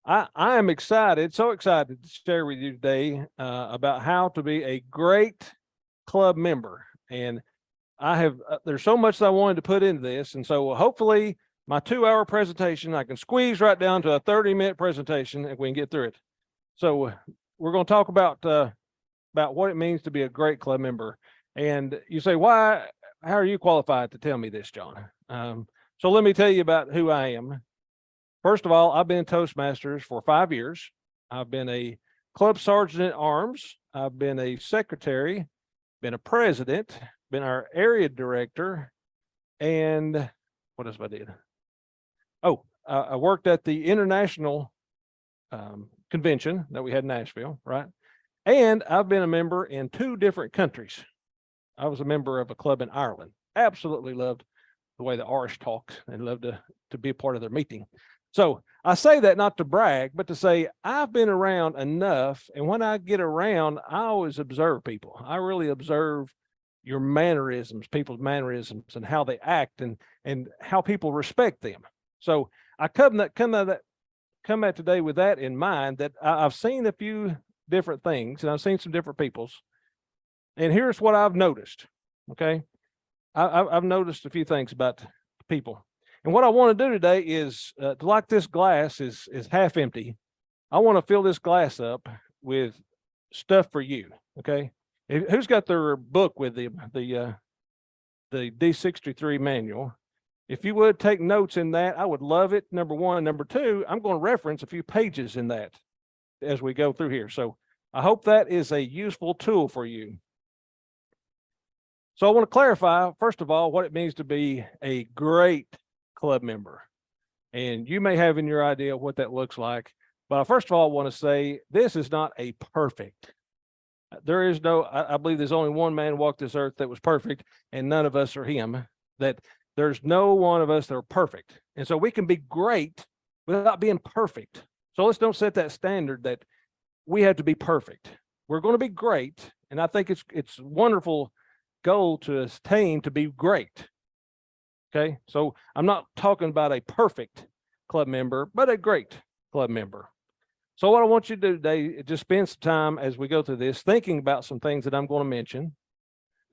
I am excited, so excited to share with you today about how to be a great club member. And I have, there's so much that I wanted to put into this. And so hopefully my 2-hour presentation, I can squeeze right down to a 30-minute presentation if we can get through it. So we're going to talk about what it means to be a great club member. And you say, how are you qualified to tell me this, John? So let me tell you about who I am. First of all, I've been in Toastmasters for 5 years. I've been a club sergeant at arms. I've been a secretary, been a president, been our area director, and what else I did? Oh, I worked at the international convention that we had in Nashville, right? And I've been a member in 2 different countries. I was a member of a club in Ireland. Absolutely loved the way the Irish talk and loved to be a part of their meeting. So I say that not to brag, but to say I've been around enough. And when I get around, I always observe people. I really observe your mannerisms, people's mannerisms and how they act and how people respect them. So I come at today with that in mind, that I've seen a few different things and I've seen some different peoples. And here's what I've noticed. Okay. I've noticed a few things about people. And what I want to do today is, like this glass is half empty, I want to fill this glass up with stuff for you. Okay. Who's got their book with the D63 manual? If you would take notes in that, I would love it. Number one. Number two, I'm going to reference a few pages in that as we go through here. So I hope that is a useful tool for you. So I want to clarify, first of all, what it means to be a great club member. And you may have in your idea what that looks like. But first of all, I want to say this is not a perfect. There is no, I believe there's only one man walked this earth that was perfect, and none of us are him. That there's no one of us that are perfect. And so we can be great without being perfect. So let's don't set that standard that we have to be perfect. We're going to be great. And I think it's wonderful goal to attain to be great. Okay, so I'm not talking about a perfect club member, but a great club member. So what I want you to do today is just spend some time as we go through this, thinking about some things that I'm going to mention.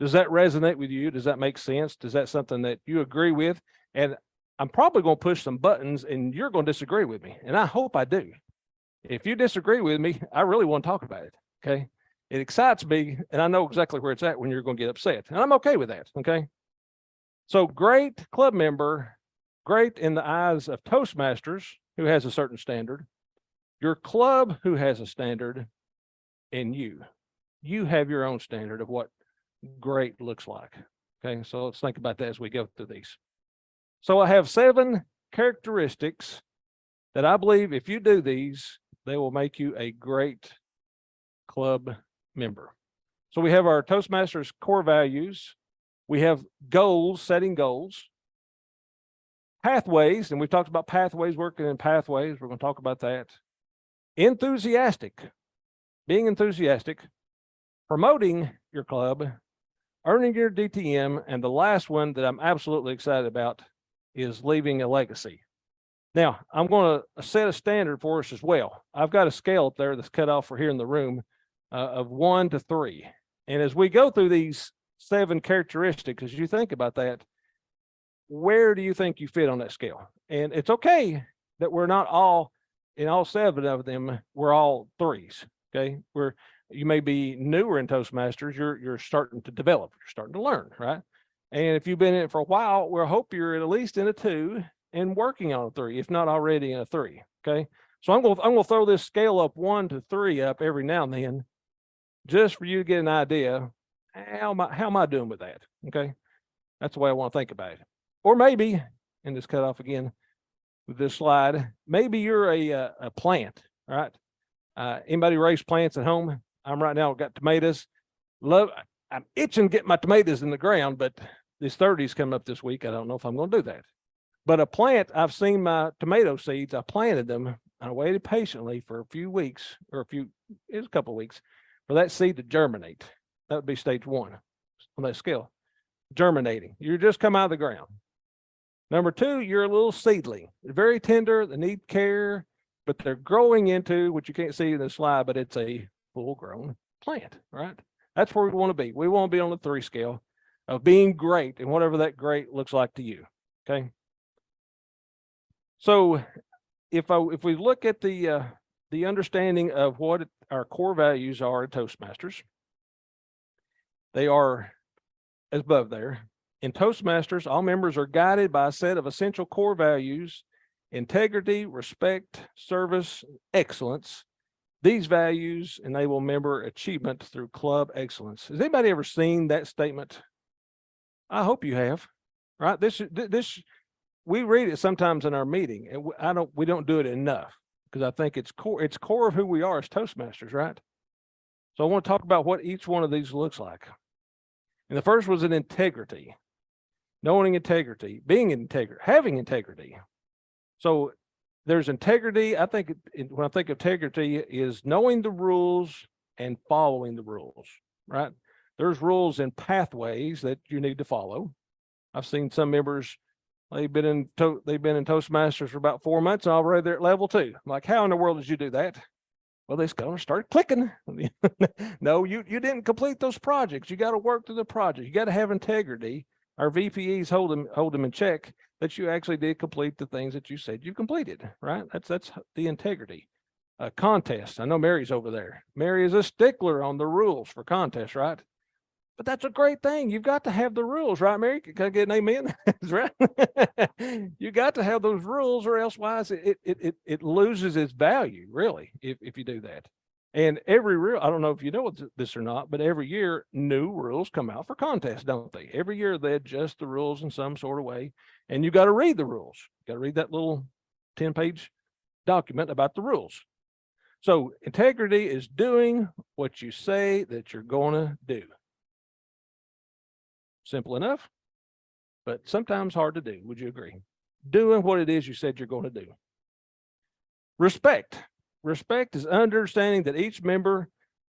Does that resonate with you? Does that make sense? Does that something that you agree with? And I'm probably going to push some buttons and you're going to disagree with me. And I hope I do. If you disagree with me, I really want to talk about it. Okay. It excites me, and I know exactly where it's at when you're going to get upset. And I'm okay with that, okay? So great club member, great in the eyes of Toastmasters, who has a certain standard, your club who has a standard, and you have your own standard of what great looks like, okay? So let's think about that as we go through these. So I have 7 characteristics that I believe if you do these, they will make you a great club member. So we have our Toastmasters core values. We have goals, setting goals, pathways, and we've talked about pathways, working in pathways. We're going to talk about that. Enthusiastic, being enthusiastic, promoting your club, earning your DTM, and the last one that I'm absolutely excited about is leaving a legacy. Now, I'm going to set a standard for us as well. I've got a scale up there that's cut off for here in the room of 1 to 3. And as we go through these 7 characteristics, as you think about that, where do you think you fit on that scale? And it's okay that we're not all, in all 7 of them, we're all 3s, okay? You may be newer in Toastmasters, you're starting to develop, you're starting to learn, right? And if you've been in it for a while, we'll hope you're at least in a 2 and working on a 3, if not already in a 3, okay? So I'm going to throw this scale up 1 to 3 up every now and then, just for you to get an idea, how am I doing with that? Okay. That's the way I want to think about it. Or maybe, and this cut off again with this slide, maybe you're a plant, right? Anybody raise plants at home? I'm right now, I've got tomatoes. I'm itching to get my tomatoes in the ground, but this 30's coming up this week. I don't know if I'm going to do that. But a plant, I've seen my tomato seeds, I planted them, I waited patiently for a few weeks, or it was a couple of weeks, for that seed to germinate. That would be stage 1 on that scale. Germinating. You just come out of the ground. Number 2, you're a little seedling. Very tender, they need care. but they're growing into what you can't see in the slide, but it's a full-grown plant, right? That's where we want to be. We want to be on the 3 scale of being great, and whatever that great looks like to you. Okay. So if we look at the understanding of what our core values are at Toastmasters, they are as above there. In Toastmasters, all members are guided by a set of essential core values: integrity, respect, service, excellence. These values enable member achievement through club excellence. Has anybody ever seen that statement? I hope you have, right? This we read it sometimes in our meeting, and we don't do it enough, because I think it's core of who we are as Toastmasters, right? So I want to talk about what each one of these looks like. And the first was an integrity, knowing integrity, being integrity, having integrity. So there's integrity. I think when I think of integrity is knowing the rules and following the rules, right? There's rules and pathways that you need to follow. I've seen some members, they've been in Toastmasters for about 4 months, and already they're at level 2. I'm like, how in the world did you do that? Well, they started clicking. No, you didn't complete those projects. You got to work through the project. You got to have integrity. Our VPEs hold them in check that you actually did complete the things that you said you completed, right? That's the integrity. Contest. I know Mary's over there. Mary is a stickler on the rules for contests, right? But that's a great thing. You've got to have the rules, right, Mary? Can I get an amen? That's right. You got to have those rules, or else it loses its value, really, if you do that. And every rule, I don't know if you know this or not, but every year new rules come out for contests, don't they? Every year they adjust the rules in some sort of way, and you got to read the rules. You got to read that little 10-page document about the rules. So integrity is doing what you say that you're going to do. Simple enough, but sometimes hard to do. Would you agree? Doing what it is you said you're going to do. Respect. Respect is understanding that each member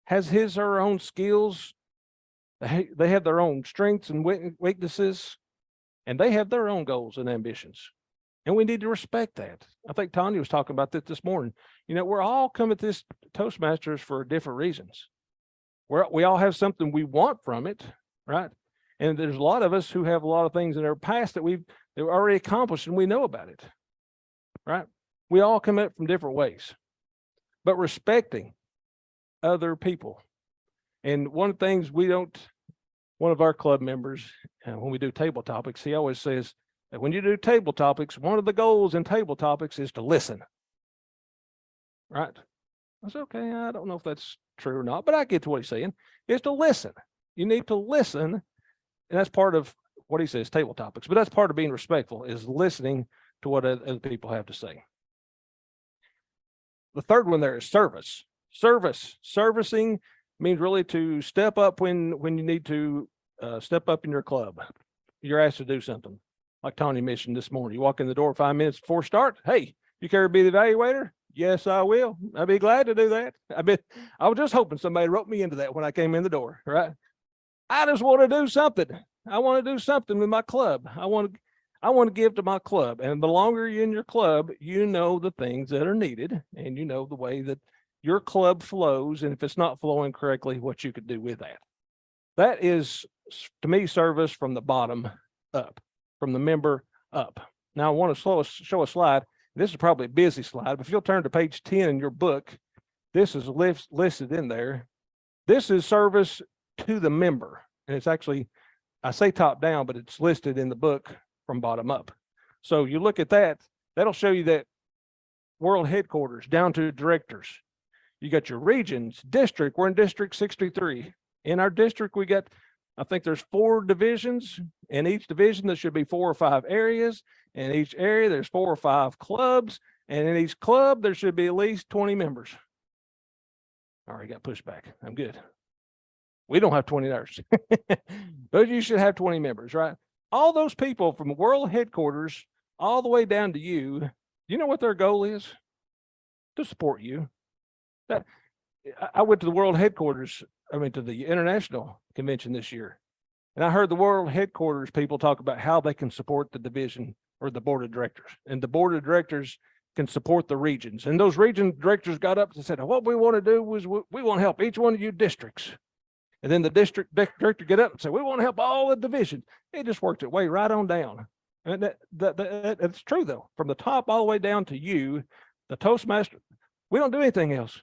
has his or her own skills. They have their own strengths and weaknesses, and they have their own goals and ambitions. And we need to respect that. I think Tanya was talking about this morning. You know, we're all coming to this Toastmasters for different reasons. We all have something we want from it, right? And there's a lot of us who have a lot of things in our past that we've already accomplished, and we know about it, right? We all come up from different ways, but respecting other people. And one of the things one of our club members, when we do table topics, he always says that when you do table topics, one of the goals in table topics is to listen, right? I said, okay, I don't know if that's true or not, but I get to what he's saying, is to listen. You need to listen. And that's part of what he says, table topics, but that's part of being respectful, is listening to what other people have to say. The third one there is service. Servicing means really to step up when you need to step up in your club. You're asked to do something. Like Tony mentioned this morning, you walk in the door 5 minutes before start. Hey, you care to be the evaluator? Yes, I will. I'd be glad to do that. I was just hoping somebody wrote me into that when I came in the door, right? I just want to do something. I want to do something with my club. I want to give to my club. And the longer you're in your club, you know the things that are needed, and you know the way that your club flows. And if it's not flowing correctly, what you could do with that. That is, to me, service from the bottom up, from the member up. Now I want to show a slide. This is probably a busy slide, but if you'll turn to page 10 in your book, this is listed in there. This is service to the member. And it's actually, I say top down, but it's listed in the book from bottom up. So you look at that, that'll show you that world headquarters down to directors. You got your regions, district. We're in District 63. In our district, we got, I think there's 4 divisions. In each division, there should be 4 or 5 areas. In each area, there's 4 or 5 clubs. And in each club, there should be at least 20 members. All right, got pushed back. I'm good. We don't have 20 nurses, but you should have 20 members, right? All those people from world headquarters all the way down to you, you know what their goal is? To support you. I went to the world headquarters, to the international convention this year, and I heard the world headquarters people talk about how they can support the division or the board of directors. And the board of directors can support the regions. And those region directors got up and said, what we want to do was we want to help each one of you districts. And then the district director get up and say, we want to help all the divisions. It just worked its way right on down. And that's true though, from the top all the way down to you, the Toastmaster, we don't do anything else.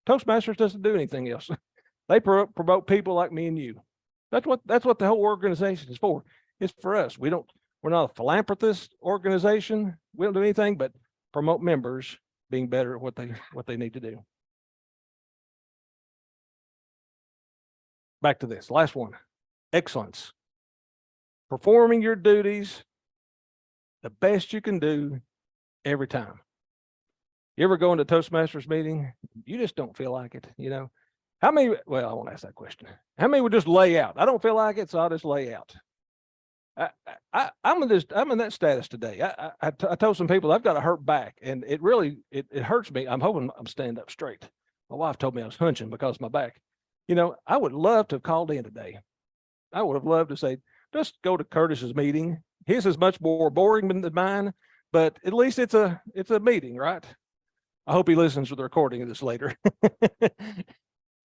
Toastmasters doesn't do anything else. They promote people like me and you. That's what the whole organization is for. It's for us. We're not a philanthropist organization. We don't do anything but promote members being better at what they need to do. Back to this last one, excellence. Performing your duties the best you can do every time. You ever go into a Toastmasters meeting? You just don't feel like it, you know? How many, well, I won't ask that question. How many would just lay out? I don't feel like it, so I'll just lay out. I'm in that status today. I told some people I've got a hurt back, and it really, it hurts me. I'm hoping I'm standing up straight. My wife told me I was hunching because of my back. You know, I would love to have called in today. I would have loved to say, just go to Curtis's meeting. His is much more boring than mine, but at least it's a meeting, right? I hope he listens to the recording of this later.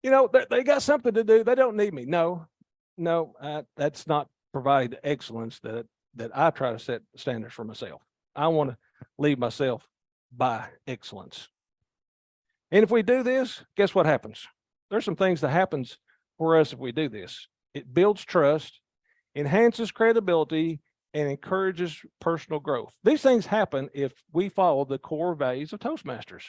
You know, they got something to do. They don't need me. No, that's not provide excellence that I try to set standards for myself. I want to lead myself by excellence. And if we do this, guess what happens? There's some things that happens for us if we do this. It builds trust, enhances credibility, and encourages personal growth. These things happen if we follow the core values of Toastmasters.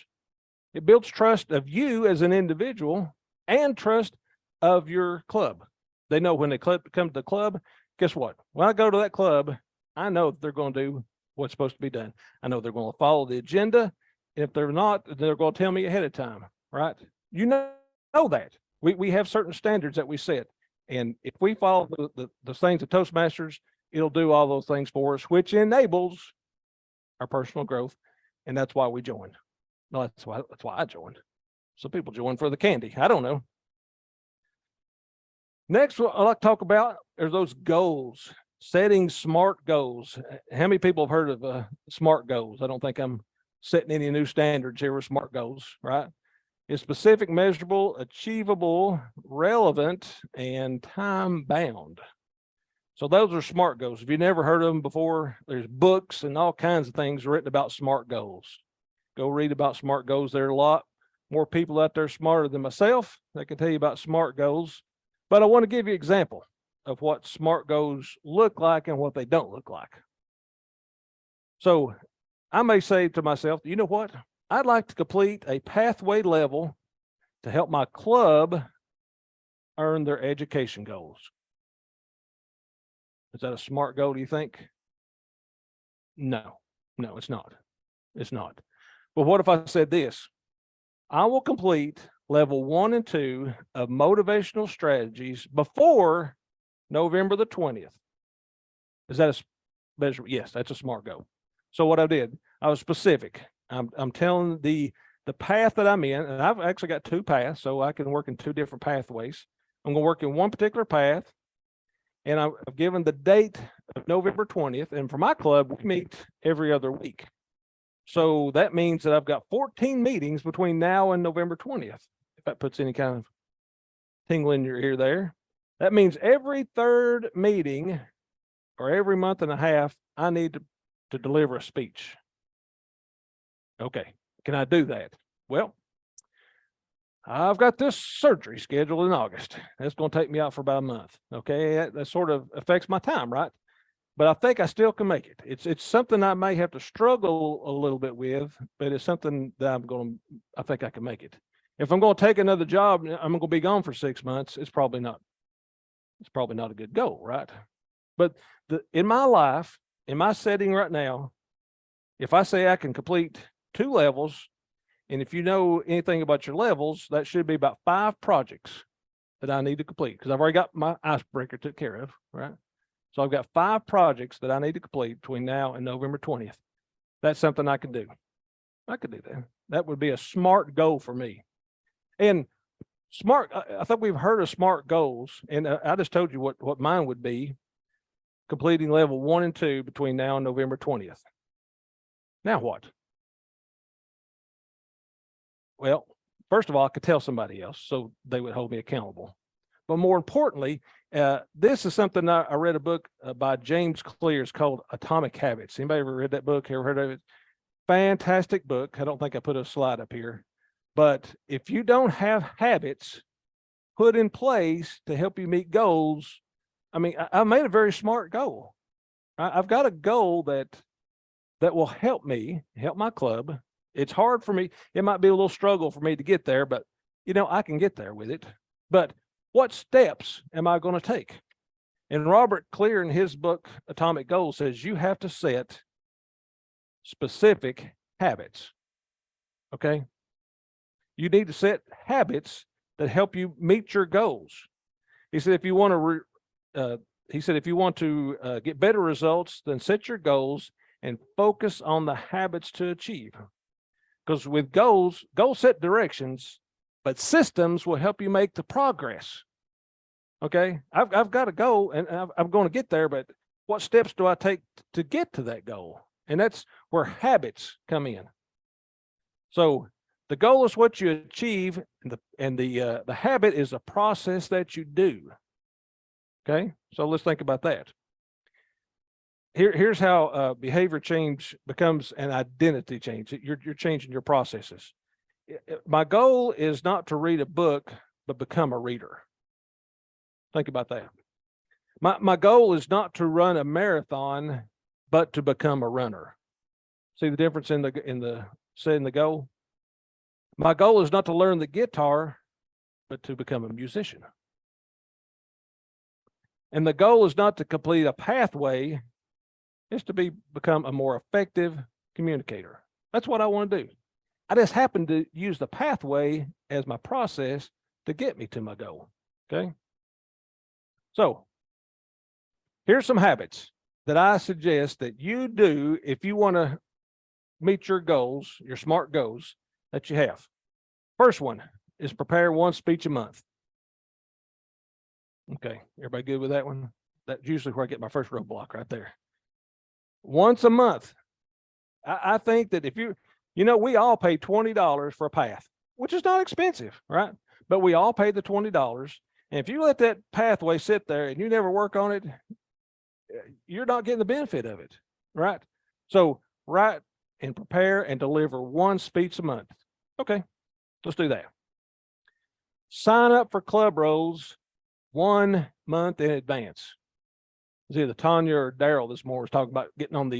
It builds trust of you as an individual and trust of your club. They know when they come to the club, guess what? When I go to that club, I know that they're going to do what's supposed to be done. I know they're going to follow the agenda. And if they're not, they're going to tell me ahead of time, right? You know that. We have certain standards that we set. And if we follow the things of Toastmasters, it'll do all those things for us, which enables our personal growth. And that's why we joined. No, that's why I joined. Some people join for the candy. I don't know. Next, what I'd like to talk about are those goals, setting SMART goals. How many people have heard of SMART goals? I don't think I'm setting any new standards here with SMART goals, right? It's specific, measurable, achievable, relevant, and time-bound. So those are SMART goals. If you've never heard of them before, there's books and all kinds of things written about SMART goals. Go read about SMART goals. There are a lot more people out there smarter than myself that can tell you about SMART goals. But I want to give you an example of what SMART goals look like and what they don't look like. So I may say to myself, you know what? I'd like to complete a pathway level to help my club earn their education goals. Is that a SMART goal, do you think? No, it's not. It's not. But what if I said this? I will complete level 1 and 2 of motivational strategies before November the 20th. Is that a measure? Yes, that's a SMART goal. So what I did, I was specific. I'm telling the path that I'm in, and I've actually got 2 paths, so I can work in 2 different pathways. I'm going to work in one particular path, and I've given the date of November 20th. And for my club, we meet every other week. So that means that I've got 14 meetings between now and November 20th. If that puts any kind of tingle in your ear there, that means every 3rd meeting or every month and a half, I need to deliver a speech. Okay, can I do that? Well, I've got this surgery scheduled in August. That's going to take me out for about a month. Okay, that sort of affects my time, right? But I think I still can make it. It's something I may have to struggle a little bit with, but it's something that I think I can make it. If I'm going to take another job, I'm going to be gone for 6 months. It's probably not a good goal, right? But in my life, in my setting right now, if I say I can complete 2 levels, and if you know anything about your levels, that should be about 5 projects that I need to complete, because I've already got my icebreaker took care of, right? So I've got 5 projects that I need to complete between now and November 20th. That's something I can do. I could do that. That would be a SMART goal for me. And SMART, I think we've heard of SMART goals, and I just told you what mine would be: completing level 1 and 2 between now and November 20th. Now what? Well, first of all, I could tell somebody else so they would hold me accountable. But more importantly, this is something I read a book by James Clear. It's called Atomic Habits. Anybody ever read that book? Ever heard of it? Fantastic book. I don't think I put a slide up here. But if you don't have habits put in place to help you meet goals, I mean, I made a very smart goal. I've got a goal that will help me, help my club. It's hard for me. It might be a little struggle for me to get there, but I can get there with it. But what steps am I going to take? And Robert Clear in his book, Atomic Goals, says you have to set specific habits. Okay. You need to set habits that help you meet your goals. He said, if you want to, get better results, then set your goals and focus on the habits to achieve. Because with goals set directions, but systems will help you make the progress. Okay, I've got a goal and I'm going to get there, but what steps do I take to get to that goal? And that's where habits come in. So the goal is what you achieve, and the habit is a process that you do. Okay, so let's think about that. Here's how behavior change becomes an identity change. You're changing your processes. My goal is not to read a book, but become a reader. Think about that. My goal is not to run a marathon, but to become a runner. See the difference in the setting the goal? My goal is not to learn the guitar, but to become a musician. And the goal is not to complete a pathway, is to become a more effective communicator. That's what I want to do. I just happen to use the pathway as my process to get me to my goal. Okay. So here's some habits that I suggest that you do if you want to meet your goals, your SMART goals that you have. First one is prepare one speech a month. Okay, everybody good with that one? That's usually where I get my first roadblock right there. Once a month. I think that if we all pay $20 for a path, which is not expensive, right? But we all pay the $20. And if you let that pathway sit there and you never work on it, you're not getting the benefit of it, right? So write and prepare and deliver one speech a month. Okay, let's do that. Sign up for club roles 1 month in advance. It was either Tanya or Daryl this morning was talking about getting on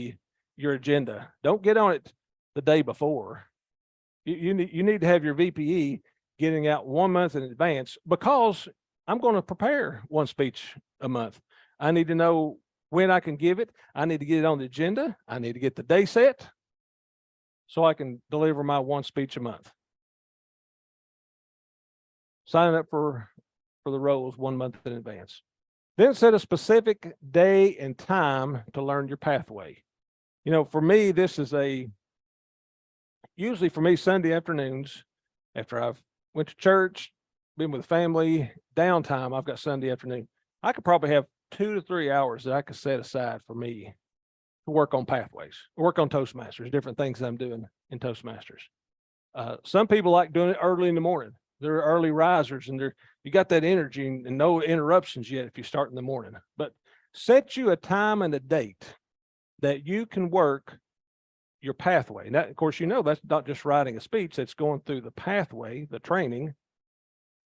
your agenda. Don't get on it the day before. You need to have your VPE getting out 1 month in advance, because I'm going to prepare one speech a month. I need to know when I can give it. I need to get it on the agenda. I need to get the day set so I can deliver my one speech a month. Sign up for the roles 1 month in advance. Then set a specific day and time to learn your pathway. For me, this is usually for me, Sunday afternoons, after I've went to church, been with family, downtime, I've got Sunday afternoon. I could probably have 2 to 3 hours that I could set aside for me to work on pathways, work on Toastmasters, different things that I'm doing in Toastmasters. Some people like doing it early in the morning. They're early risers, and you got that energy and no interruptions yet if you start in the morning. But set you a time and a date that you can work your pathway. And that, of course, that's not just writing a speech, that's going through the pathway, the training,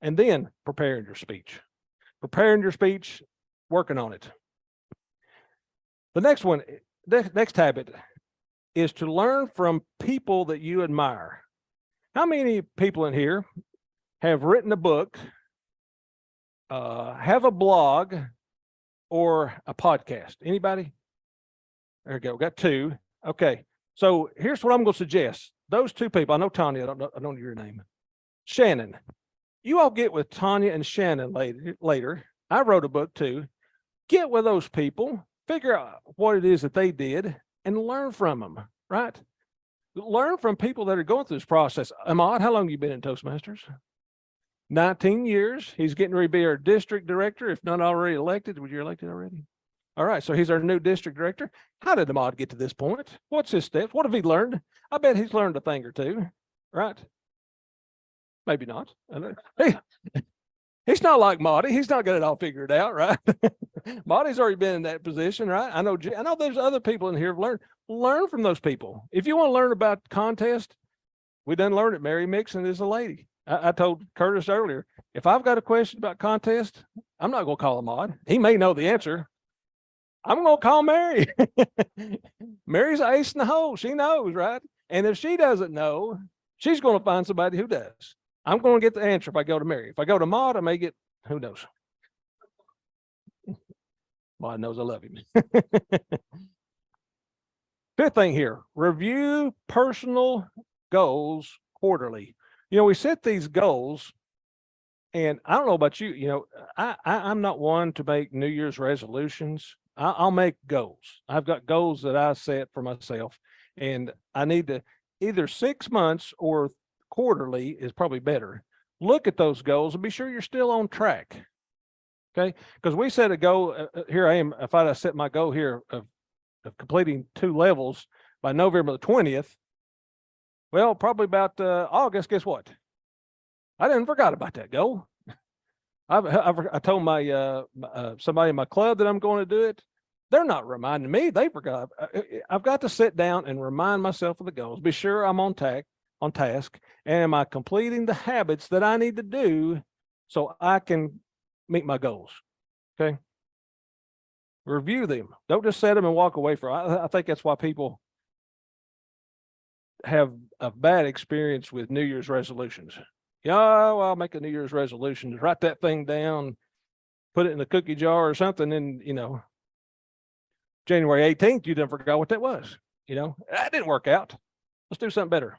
and then preparing your speech. Preparing your speech, working on it. The next habit is to learn from people that you admire. How many people in here have written a book, have a blog, or a podcast? Anybody? There we go. We got 2. Okay. So here's what I'm going to suggest. Those 2 people, I know Tanya, I don't know your name. Shannon, you all get with Tanya and Shannon later. I wrote a book too. Get with those people, figure out what it is that they did, and learn from them, right? Learn from people that are going through this process. Ahmad, how long have you been in Toastmasters? 19 years. He's getting ready to be our district director, if not already elected. Were you elected already? All right, so he's our new district director. How did Ahmad get to this point? What's his steps? What have he learned? I bet he's learned a thing or two, right? Maybe not. He's not like Marty. He's not got it all figured out, right? Marty's already been in that position, right? I know there's other people in here who've learn from those people. If you want to learn about contest, we done learned it. Mary Mixon is a lady. I told Curtis earlier, if I've got a question about contest, I'm not going to call him Maud. He may know the answer. I'm going to call Mary. Mary's an ace in the hole. She knows, right? And if she doesn't know, she's going to find somebody who does. I'm going to get the answer if I go to Mary. If I go to Maud, I may get, who knows? Maud knows I love him. Fifth thing here, review personal goals quarterly. You know, we set these goals, and I don't know about you, you know, I'm not one to make New Year's resolutions. I'll make goals. I've got goals that I set for myself, and I need to either 6 months or quarterly is probably better. Look at those goals and be sure you're still on track. Okay. Because we set a goal. Here I am. If I set my goal here of completing 2 levels by November the 20th, well, probably about August, guess what? I didn't forgot about that goal. I told my somebody in my club that I'm going to do it. They're not reminding me. They forgot. I've got to sit down and remind myself of the goals. Be sure I'm on task. And am I completing the habits that I need to do so I can meet my goals? Okay. Review them. Don't just set them and walk away from it. I think that's why people have a bad experience with New Year's resolutions. Yeah, well, I'll make a New Year's resolution to write that thing down, put it in a cookie jar or something, and you know, January 18th, you didn't forget what that was. You know, that didn't work out. Let's do something better.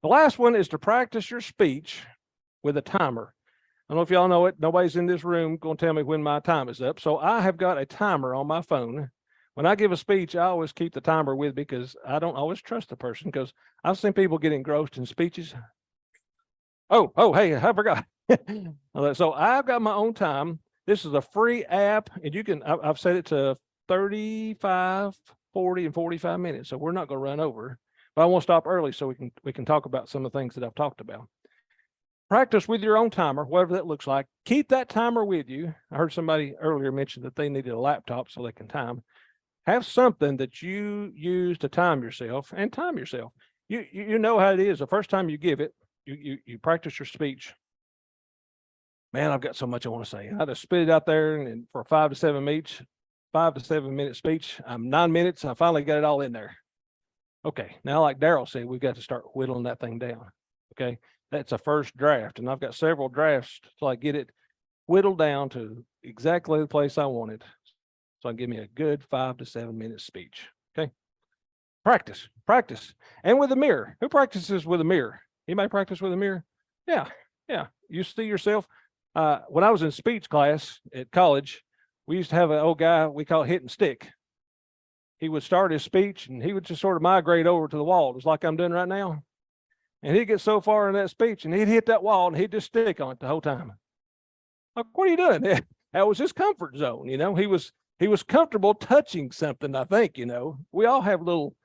The last one is to practice your speech with a timer. I don't know if y'all know it. Nobody's in this room going to tell me when my time is up. So I have got a timer on my phone. When I give a speech, I always keep the timer with me because I don't always trust the person, because I've seen people get engrossed in speeches. Oh, hey, I forgot. So I've got my own time. This is a free app, and you can, I've set it to 35, 40, and 45 minutes. So we're not going to run over, but I won't stop early so we can talk about some of the things that I've talked about. Practice with your own timer, whatever that looks like. Keep that timer with you. I heard somebody earlier mention that they needed a laptop so they can time. Have something that you use to time yourself and time yourself. You know how it is. The first time you give it, you practice your speech. Man, I've got so much I want to say. I just spit it out there, and for 5 to 7 minute speech, 9 minutes. I finally got it all in there. Okay, now like Daryl said, we've got to start whittling that thing down. Okay, that's a first draft, and I've got several drafts till I get it whittled down to exactly the place I want it. So I give me a good 5 to 7 minute speech. Okay, practice, and with a mirror. Who practices with a mirror? Anybody practice with a mirror? Yeah. You see yourself. When I was in speech class at college, we used to have an old guy we call hit and stick. He would start his speech and he would just sort of migrate over to the wall, just like I'm doing right now. And he'd get so far in that speech and he'd hit that wall and he'd just stick on it the whole time. Like, what are you doing? That was his comfort zone. You know, he was comfortable touching something. I think, you know, we all have little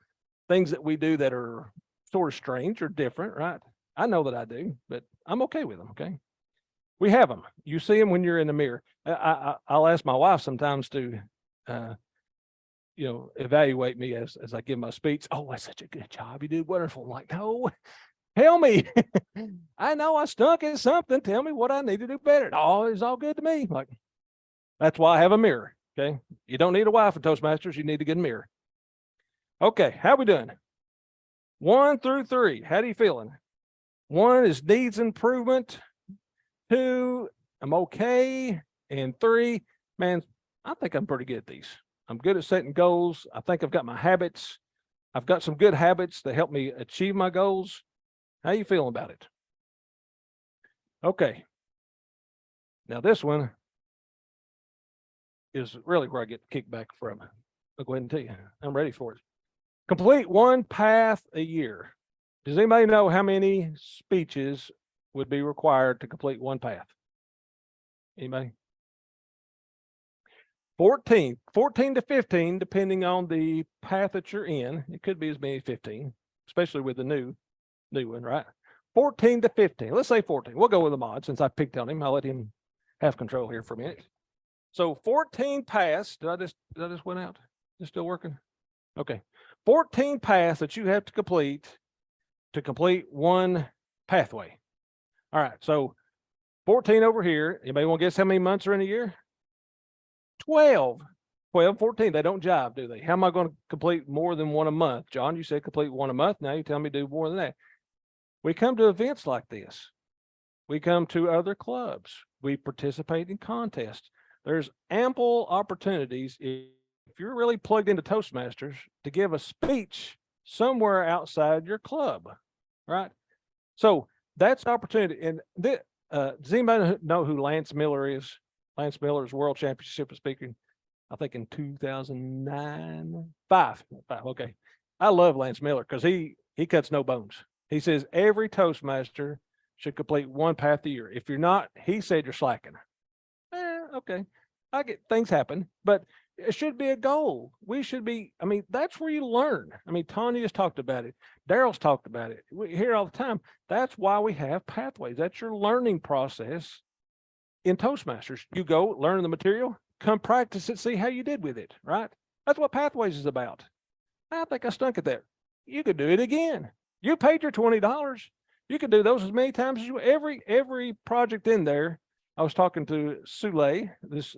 things that we do that are sort of strange or different, right? I know that I do, but I'm okay with them. Okay. We have them. You see them when you're in the mirror. I'll ask my wife sometimes to, evaluate me as I give my speech. Oh, that's such a good job. You did wonderful. I'm like, no, tell me. I know I stunk at something. Tell me what I need to do better. Oh, it's all good to me. Like, that's why I have a mirror. Okay. You don't need a wife at Toastmasters. You need to get a mirror. Okay. How we doing? 1 through 3. How do you feeling? 1 is needs improvement. 2, I'm okay. And 3, man, I think I'm pretty good at these. I'm good at setting goals. I think I've got my habits. I've got some good habits that help me achieve my goals. How you feeling about it? Okay. Now this one is really where I get the kickback from. I'll go ahead and tell you, I'm ready for it. Complete 1 path a year. Does anybody know how many speeches would be required to complete 1 path? Anybody? 14 to 15, depending on the path that you're in. It could be as many as 15, especially with the new one, right? 14 to 15. Let's say 14. We'll go with the mod since I picked on him. I'll let him have control here for a minute. So 14 paths. Did I just went out? Is it still working? Okay. 14 paths that you have to complete one pathway. All right. So 14 over here. Anybody want to guess how many months are in a year? 12. 14. They don't jive, do they? How am I going to complete more than one a month? John, you said complete one a month. Now you tell me to do more than that. We come to events like this. We come to other clubs. We participate in contests. There's ample opportunities if you're really plugged into Toastmasters to give a speech somewhere outside your club, right? So that's an opportunity. And does anybody know who Lance Miller is? Lance Miller is World Championship of Speaking, I think in 2009, five. Okay. I love Lance Miller because he cuts no bones. He says every Toastmaster should complete one path a year. If you're not, he said you're slacking. Okay. I get things happen, but it should be a goal. We should be, I mean, that's where you learn. I mean, Tanya's talked about it. Daryl's talked about it. We hear all the time. That's why we have pathways. That's your learning process in Toastmasters. You go learn the material, come practice it, see how you did with it, right? That's what pathways is about. I think I stunk at that. You could do it again. You paid your $20. You could do those as many times as you, every project in there. I was talking to Sule this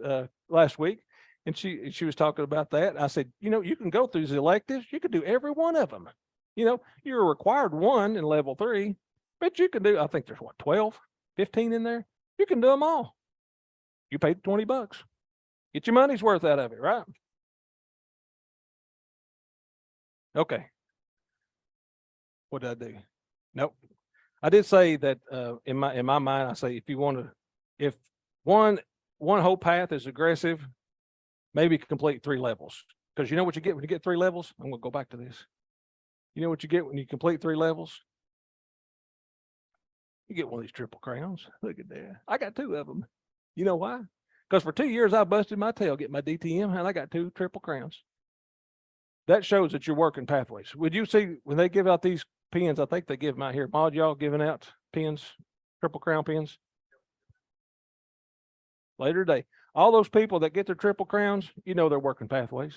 last week, and she was talking about that. I said, you know, you can go through these electives. You could do every one of them. You know, you're required one in level 3, but you can do, I think there's what, 12, 15 in there. You can do them all. You paid $20. Get your money's worth out of it, right? Okay. What did I do? Nope. I did say that in my mind, I say if you want to, if one whole path is aggressive, maybe complete 3 levels. Because you know what you get when you get 3 levels? I'm going to go back to this. You know what you get when you complete 3 levels? You get one of these triple crowns. Look at that. I got 2 of them. You know why? Because for 2 years, I busted my tail getting my DTM, and I got 2 triple crowns. That shows that you're working pathways. Would you see when they give out these pins? I think they give them out here. Maud, y'all giving out pins, triple crown pins? Later today. All those people that get their triple crowns, you know they're working pathways.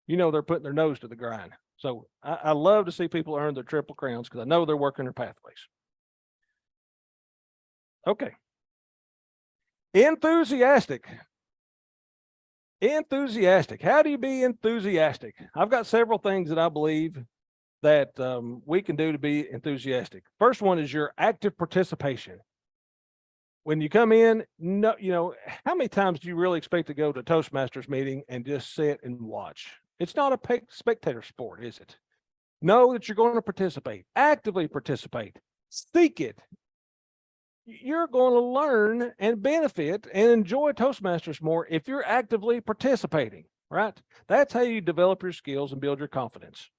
You know they're putting their nose to the grind. So I love to see people earn their triple crowns because I know they're working their pathways. Okay. Enthusiastic. Enthusiastic. How do you be enthusiastic? I've got several things that I believe that we can do to be enthusiastic. First one is your active participation. When you come in, no, you know, how many times do you really expect to go to a Toastmasters meeting and just sit and watch? It's not a spectator sport, is it? Know that you're going to participate, actively participate, seek it. You're going to learn and benefit and enjoy Toastmasters more if you're actively participating, right? That's how you develop your skills and build your confidence.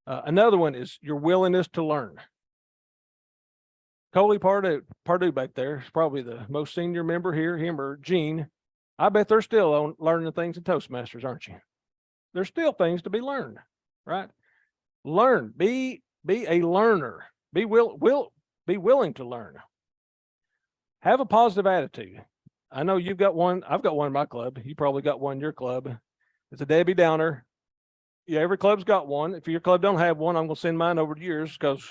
Another one is your willingness to learn. Coley Pardue back there is probably the most senior member here, him or Gene. I bet they're still learning things in Toastmasters, aren't you? There's still things to be learned, right? Learn, be a learner, be willing to learn. Have a positive attitude. I know you've got one. I've got one in my club. You probably got one in your club. It's a Debbie Downer. Yeah, every club's got one. If your club don't have one, I'm going to send mine over to yours because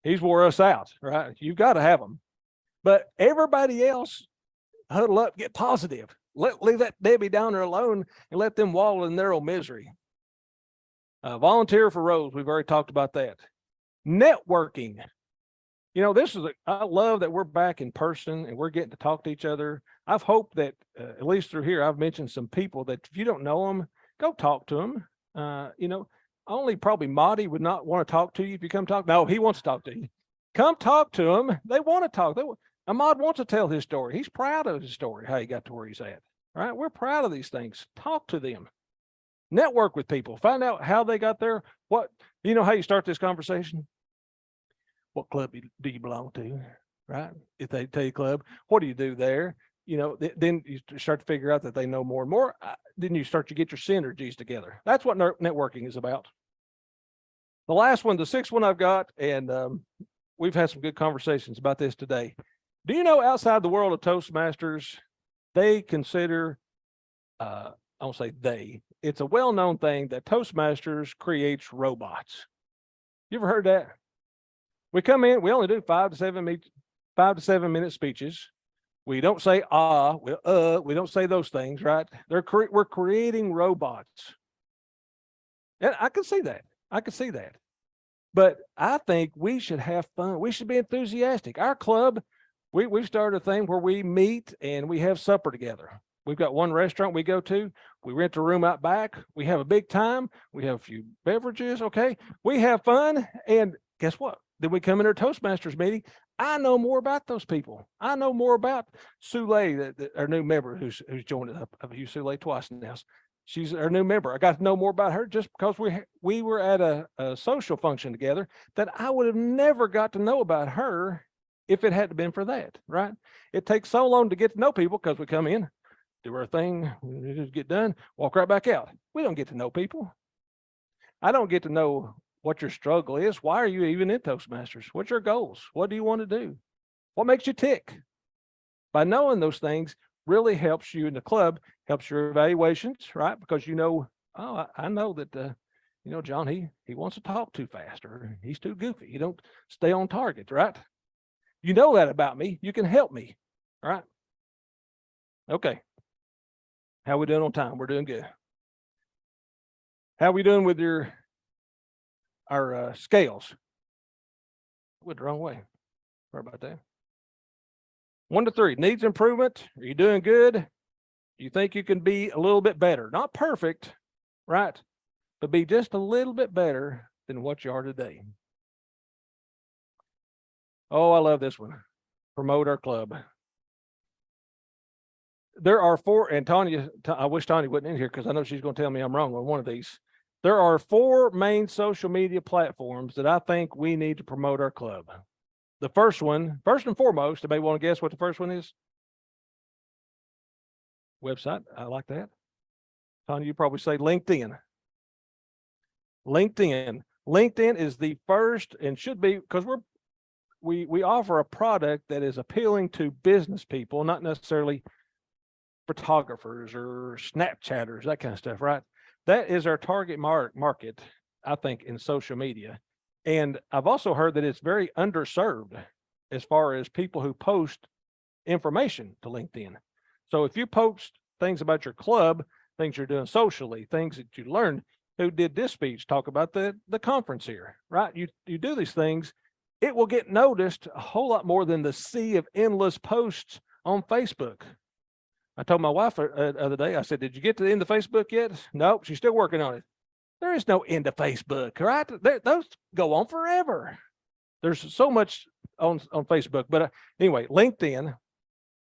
he's wore us out, right? You've got to have them. But everybody else, huddle up, get positive. Leave that Debbie Downer alone and let them wallow in their own misery. Volunteer for roles. We've already talked about that. Networking. You know, I love that we're back in person and we're getting to talk to each other. I've hoped that, at least through here, I've mentioned some people that if you don't know them, go talk to them. You know, only probably Marty would not want to talk to you if you come talk. No, he wants to talk to you. Come talk to him. They want to talk. Ahmad wants to tell his story. He's proud of his story, how he got to where he's at. Right? We're proud of these things. Talk to them. Network with people. Find out how they got there. You know how you start this conversation? What club do you belong to? Right? If they tell you club, what do you do there? You know, then you start to figure out that they know more and more. Then you start to get your synergies together. That's what networking is about. The last one, the 6th one I've got, and we've had some good conversations about this today. Do you know outside the world of Toastmasters, they consider, I won't say they, it's a well-known thing that Toastmasters creates robots. You ever heard that? We come in, we only do 5 to 7 minute speeches. We don't say we don't say those things, right? We're creating robots. And I can see that. I can see that. But I think we should have fun. We should be enthusiastic. Our club, we've started a thing where we meet and we have supper together. We've got one restaurant we go to. We rent a room out back. We have a big time. We have a few beverages. Okay. We have fun. And guess what? Then we come in our Toastmasters meeting. I know more about those people. I know more about Sule, our new member who's joined us. I've used Sule twice now. She's our new member. I got to know more about her just because we were at a social function together that I would have never got to know about her if it hadn't been for that, right? It takes so long to get to know people because we come in, do our thing, we just get done, walk right back out. We don't get to know people. I don't get to know what your struggle is. Why are you even in Toastmasters? What's your goals? What do you want to do? What makes you tick? By knowing those things really helps you in the club, helps your evaluations, right? Because you know, oh, I know that, you know, John, he wants to talk too fast or he's too goofy. He don't stay on target, right? You know that about me. You can help me, right? Okay. How we doing on time? We're doing good. How we doing with our scales? Went the wrong way. Sorry about that. 1 to 3, needs improvement. Are you doing good? You think you can be a little bit better? Not perfect, right? But be just a little bit better than what you are today. Oh, I love this one. Promote our club. There are 4, and Tanya, I wish Tanya wasn't in here because I know she's going to tell me I'm wrong on one of these. There are 4 main social media platforms that I think we need to promote our club. The first one, first and foremost, anybody want to guess what the first one is? Website. I like that. Tanya, you probably say LinkedIn. LinkedIn. LinkedIn is the first and should be, because we offer a product that is appealing to business people, not necessarily photographers or Snapchatters, that kind of stuff, right? That is our target market, I think, in social media. And I've also heard that it's very underserved as far as people who post information to LinkedIn. So if you post things about your club, things you're doing socially, things that you learned, who did this speech, talk about the conference here, right? You do these things, it will get noticed a whole lot more than the sea of endless posts on Facebook. I told my wife the other day, I said, did you get to the end of Facebook yet? Nope, she's still working on it. There is no end of Facebook, right? Those go on forever. There's so much on Facebook. But anyway, LinkedIn,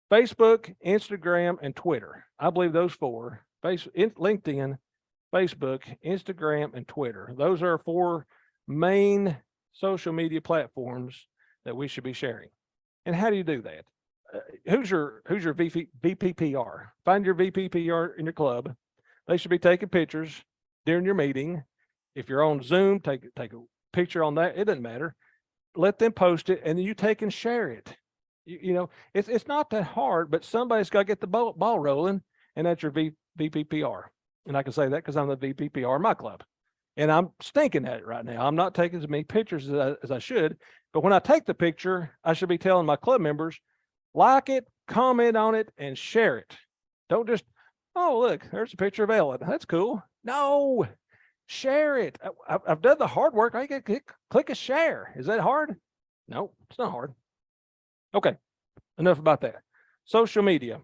Facebook, Instagram, and Twitter. I believe those 4, LinkedIn, Facebook, Instagram, and Twitter. Those are 4 main social media platforms that we should be sharing. And how do you do that? Who's your VPPR? Find your VPPR in your club. They should be taking pictures during your meeting. If you're on Zoom, take a picture on that. It doesn't matter. Let them post it, and then you take and share it. You know, it's not that hard, but somebody's got to get the ball rolling, and that's your VPPR. And I can say that because I'm the VPPR in my club, and I'm stinking at it right now. I'm not taking as many pictures as I should, but when I take the picture, I should be telling my club members, like it, comment on it, and share it. Don't just, oh, look, there's a picture of Ellen. That's cool. No, share it. I've done the hard work. I can click a share. Is that hard? No, it's not hard. Okay, enough about that. Social media.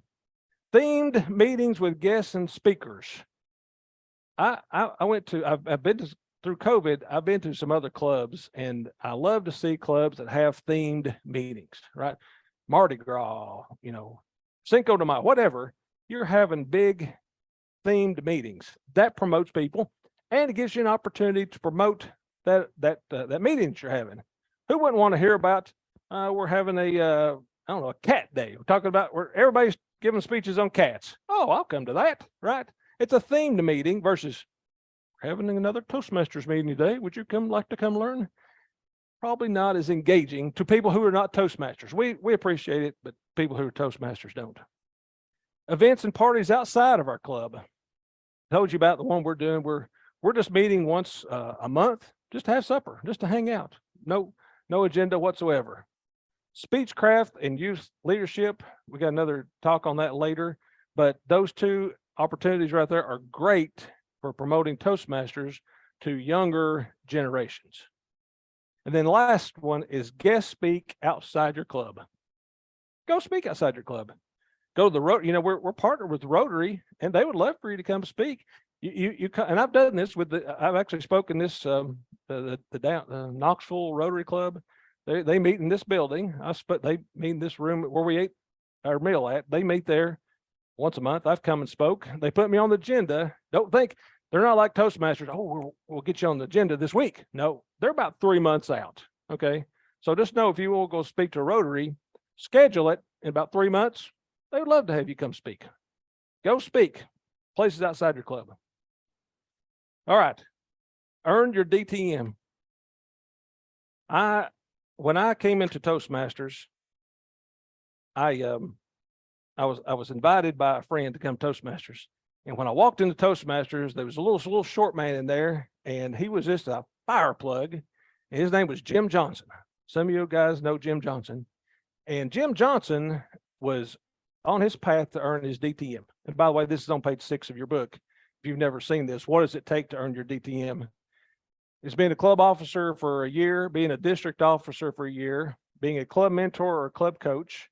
Themed meetings with guests and speakers. I've been through COVID, I've been to some other clubs, and I love to see clubs that have themed meetings, right? Mardi Gras, you know, Cinco de Mayo, whatever. You're having big themed meetings. That promotes people, and it gives you an opportunity to promote that meeting that you're having. Who wouldn't want to hear about, we're having I don't know, a cat day. We're talking about where everybody's giving speeches on cats. Oh, I'll come to that, right? It's a themed meeting versus having another Toastmasters meeting today. Would you like to come learn? probably not as engaging to people who are not Toastmasters. We appreciate it, but people who are Toastmasters don't. Events and parties outside of our club. I told you about the one we're doing. We're just meeting once a month, just to have supper, just to hang out. No agenda whatsoever. Speechcraft and youth leadership. We got another talk on that later, but those two opportunities right there are great for promoting Toastmasters to younger generations. And then last one is guest speak outside your club. Go speak outside your club. Go to the road. You know, we're partnered with Rotary, and they would love for you to come speak. You and I've done this with I've actually spoken this the Knoxville Rotary Club. They meet in this building. They meet in this room where we ate our meal at. They meet there once a month. I've come and spoke. They put me on the agenda. Don't think they're not like Toastmasters. Oh, we'll get you on the agenda this week. No, they're about 3 months out. Okay. So just know if you will go speak to Rotary, schedule it in about 3 months. They would love to have you come speak. Go speak places outside your club. All right. Earn your DTM. When I came into Toastmasters, I was invited by a friend to come Toastmasters. And when I walked into Toastmasters, there was a little short man in there, and he was just a fire plug. And his name was Jim Johnson. Some of you guys know Jim Johnson. And Jim Johnson was on his path to earn his DTM. And by the way, this is on page 6 of your book. If you've never seen this, what does it take to earn your DTM? It's being a club officer for a year, being a district officer for a year, being a club mentor or a club coach,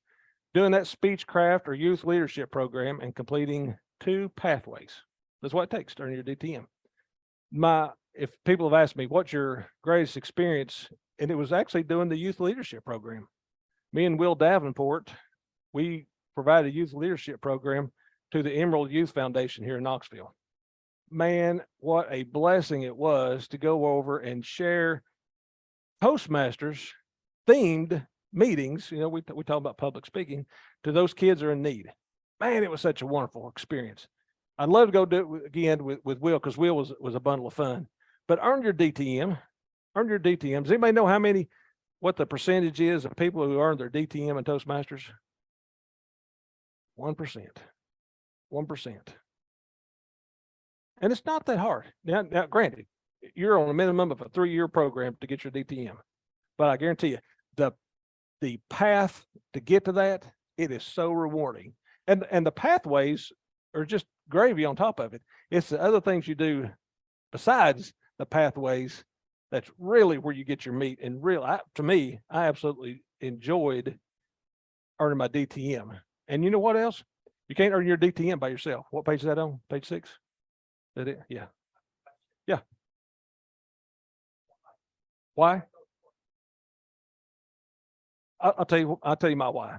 doing that speechcraft or youth leadership program, and completing 2 pathways. That's what it takes to earn your DTM. If people have asked me, what's your greatest experience? And it was actually doing the youth leadership program. Me and Will Davenport, we provided a youth leadership program to the Emerald Youth Foundation here in Knoxville. Man, what a blessing it was to go over and share Toastmasters themed meetings. You know, we talk about public speaking to those kids who are in need. Man, it was such a wonderful experience. I'd love to go do it again with Will, because Will was a bundle of fun. But earn your DTM. Earn your DTM. Does anybody know what the percentage is of people who earn their DTM in Toastmasters? 1%. 1%. And it's not that hard. Now, granted, you're on a minimum of a 3-year program to get your DTM. But I guarantee you, the path to get to that, it is so rewarding. And the pathways are just gravy on top of it. It's the other things you do besides the pathways that's really where you get your meat. And to me, I absolutely enjoyed earning my DTM. And you know what else? You can't earn your DTM by yourself. What page is that on? Page 6? Is that it? Yeah. Yeah. Why? I'll tell you my why.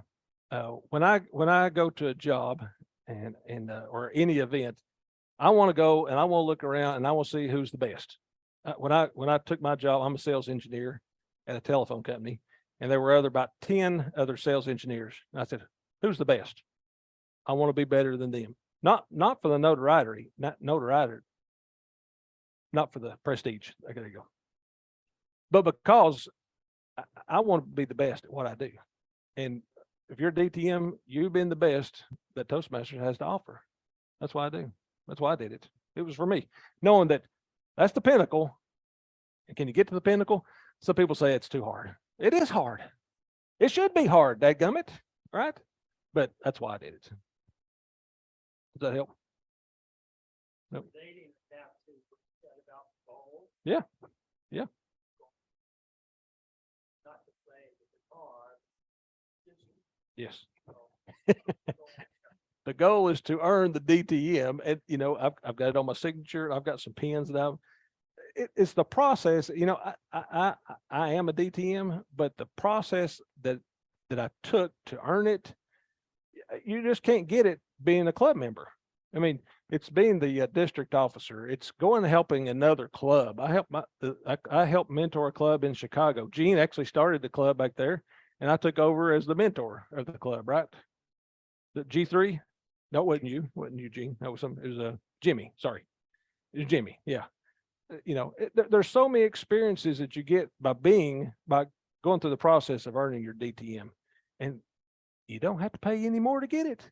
When I go to a job and or any event, I want to go and I want to look around and I want to see who's the best. When I took my job, I'm a sales engineer at a telephone company, and there were about 10 other sales engineers. And I said, who's the best? I want to be better than them. Not for the notoriety, not for the prestige. There you go. But because I want to be the best at what I do. And if you're DTM, you've been the best that Toastmasters has to offer. That's why I do. That's why I did it. It was for me, knowing that that's the pinnacle. And can you get to the pinnacle? Some people say it's too hard. It is hard. It should be hard, dadgummit, right? But that's why I did it. Does that help? Nope. Yeah. Yeah. Yes. The goal is to earn the DTM, and you know, I've got it on my signature. I've got some pins that it's the process. You know, I am a DTM, but the process that I took to earn it, you just can't get it being a club member. I mean, it's being the district officer. It's going and helping another club. I helped mentor a club in Chicago. Gene actually started the club back there, and I took over as the mentor of the club. Right? The G3. No, it wasn't you, Gene. That was it was Jimmy. Sorry, it was Jimmy. Yeah. there's so many experiences that you get by going throug't through the process of earning your DTM, and you don't have to pay any more to get it.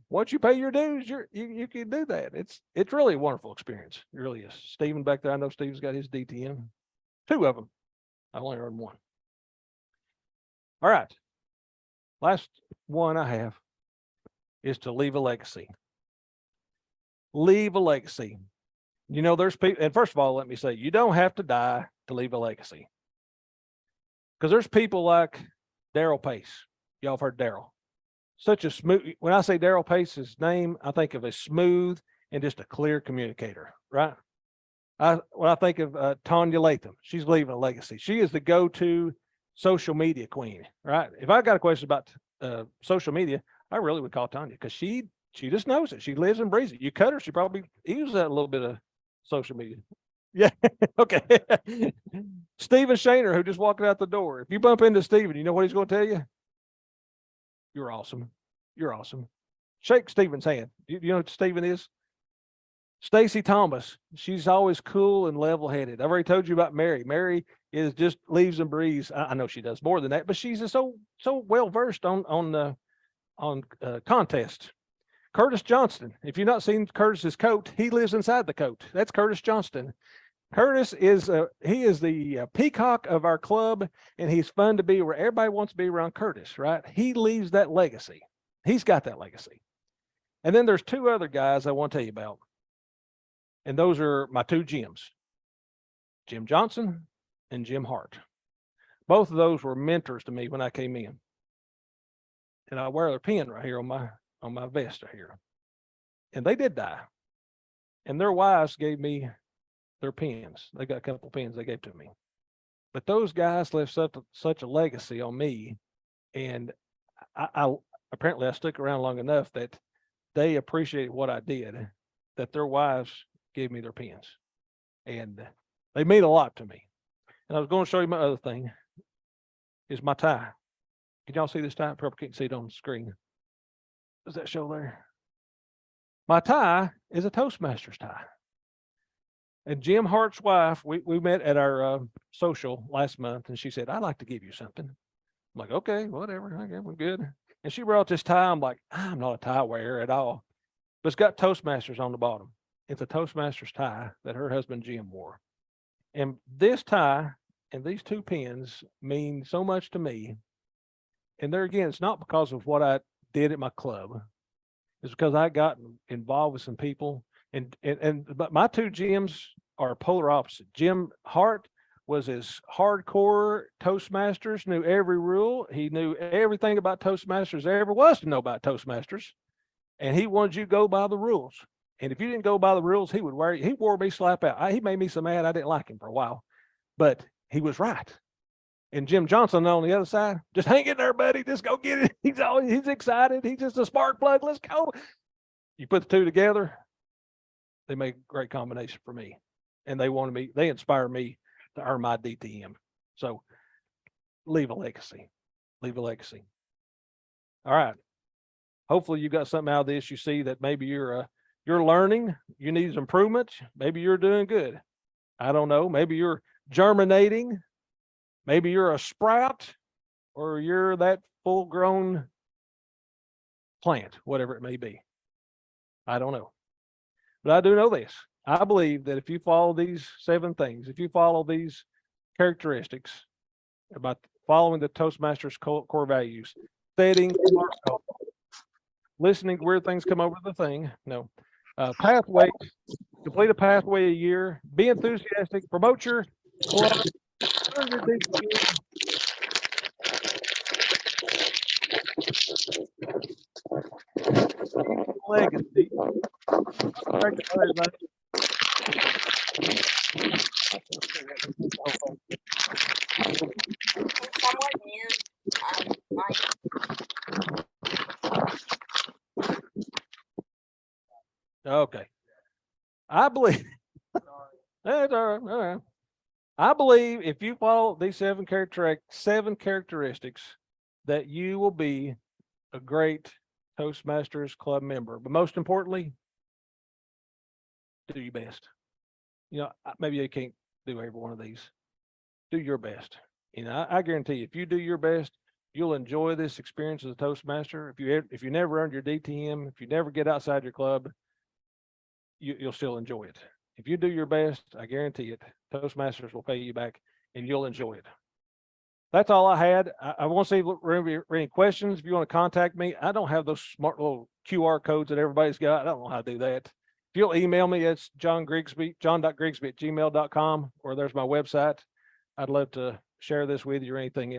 Once you pay your dues, you can do that. It's really a wonderful experience. It really is. Stephen back there, I know Steven's got his DTM. 2 of them. I only earned 1. All right. Last one I have is to leave a legacy. Leave a legacy. There's people, and first of all, let me say, you don't have to die to leave a legacy. Because there's people like Daryl Pace. Y'all have heard Daryl. Such a smooth, when I say Daryl Pace's name, I think of a smooth and just a clear communicator, right? When I think of Tanya Latham, she's leaving a legacy. She is the go-to social media queen, right? If I got a question about social media, I really would call Tanya, because she just knows it. She lives and breathes it. You cut her, she probably uses that a little bit of social media. Yeah. Okay. Stephen Shaner, who just walked out the door. If you bump into Stephen, you know what he's going to tell you? You're awesome. You're awesome. Shake Stephen's hand. You know what Stephen is? Stacy Thomas. She's always cool and level-headed. I've already told you about Mary. Mary is just leaves and breathes. I know she does more than that, but she's just so well versed on contests. Curtis Johnston. If you've not seen Curtis's coat, he lives inside the coat. That's Curtis Johnston. Curtis is he is the peacock of our club, and he's fun to be where everybody wants to be around Curtis, right? He leaves that legacy. He's got that legacy. And then there's 2 other guys I want to tell you about. And those are my 2 Jims, Jim Johnson and Jim Hart. Both of those were mentors to me when I came in. And I wear their pin right here on my vest right here. And they did die. And their wives gave me their pins. They got a couple pins they gave to me. But those guys left such a legacy on me. And I apparently I stuck around long enough that they appreciated what I did, that their wives gave me their pins. And they mean a lot to me. And I was going to show you my other thing, is my tie. Can y'all see this tie? Probably can't see it on the screen. Does that show there? My tie is a Toastmasters tie. And Jim Hart's wife, we met at our social last month, and she said, I'd like to give you something. I'm like, okay, whatever. Okay, we're good. And she brought this tie. I'm like, I'm not a tie wearer at all. But it's got Toastmasters on the bottom. It's a Toastmasters tie that her husband Jim wore. And this tie and these 2 pins mean so much to me. And there again, it's not because of what I did at my club. It's because I got involved with some people. But my 2 Jims are polar opposite. Jim Hart was as hardcore Toastmasters, knew every rule. He knew everything about Toastmasters there ever was to know about Toastmasters. And he wanted you to go by the rules. And if you didn't go by the rules, he wore me slap out. He made me so mad I didn't like him for a while. But he was right. And Jim Johnson on the other side, just hang in there, buddy. Just go get it. He's excited. He's just a spark plug. Let's go. You put the 2 together, they make a great combination for me. And they inspire me to earn my DTM. So leave a legacy. Leave a legacy. All right. Hopefully you got something out of this. You see that maybe you're learning, you need improvement. Maybe you're doing good. I don't know. Maybe you're germinating. Maybe you're a sprout, or you're that full-grown plant, whatever it may be. I don't know. But I do know this. I believe that if you follow these 7 things, if you follow these characteristics about following the Toastmasters core values, setting smart goals, listening to weird things come over the thing, pathway, complete a pathway a year, be enthusiastic, promote your club, earn your DTM, legacy. Okay. I believe that's all right. I believe if you follow these 7 characteristics, that you will be a great Toastmasters club member. But most importantly, do your best. maybe you can't do every one of these. Do your best. I guarantee you, if you do your best, you'll enjoy this experience as a Toastmaster. If you never earned your DTM, if you never get outside your club, you'll still enjoy it. If you do your best, I guarantee it, Toastmasters will pay you back and you'll enjoy it. That's all I had. I want to see if there are any questions. If you want to contact me, I don't have those smart little QR codes that everybody's got. I don't know how to do that. If you'll email me, it's john.grigsby@gmail.com, or there's my website. I'd love to share this with you or anything else.